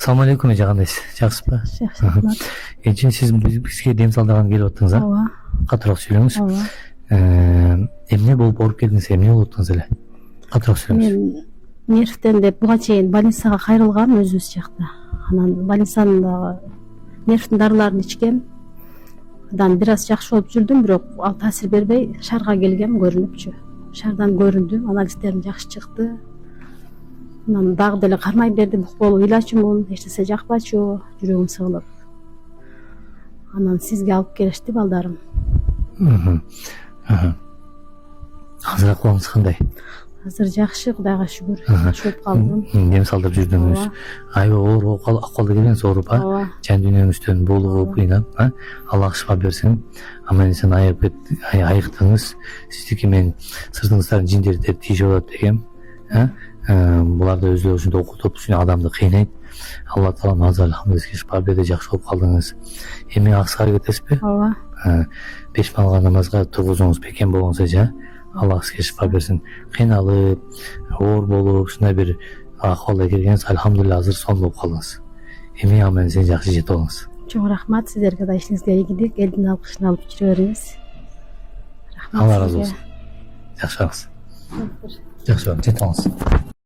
Assalamu alaikum эже, кандайсыз? Жакшысызбы? Жакшы, рахмат. Эже, сиз бизге дем салдырган келип аттыңыз, а? Ооба. Катыраак сүйлөңүз. Ооба. Эмне болуп ооруп келдиңиз, эмне болуп аттыңыз эле? Катыраак сүйлөңүз. Мен нервтен деп буга чейин больницага кайрылгам өзүбүз жакта. Анан больницанын дагы нервтин дарыларын ичкем. Андан бир аз жакшы болуп жүрдүм, бирок ал таасир бербей шаарга келгем, көрүнүпчү. Шаардан көрүндүм, анализдерим жакшы чыкты. Анан дагы деле кармай берди, болуп ыйлачумун, эч нерсе жакпачу, жүрөгүм сыгылып. Анан сизге алып келишти балдарым. Азыр акыбыңыз кандай? Азыр жакшы, Кудайга шүгүр. Жакшы болуп калдым. Дем салдырып жүрдүңүз. Аябай оор акыбалда келгенсиз, ооруп, а? Ооба. Жан дүйнөңүздөн булугуп, кыйнап, а? Аллах шифа берсин. Аман эсен айыктыңыз. Сиздики мен сыртыңыздан жиндер деп тийишип атат дегем. Булар да өздөрү ушундай окутуп, ушундай адамды кыйнайт. Алла таала азыр алхамдулилlah шифа берди, жакшы болуп калдыңыз. Эми аксыга кетесизби? Ооба. 5 малга намазга тургузуңуз, бекем болуңуз эже. Аллах сизге шифа берсин. Кыйналып, оор болуп, ушундай бир акыбалда келгениз, алхамдулилlah азыр сонун болуп калдыңыз. Эми аман эсен жакшы жетип алыңыз. Чоң рахмат, сиздерге да ишиңизге ийгилик, элдин алкышын алып жүрө бериңиз. Рахмат. Алла разы болсун. Жакшы болуңуз. Жакшы болуп жетип алыңыз.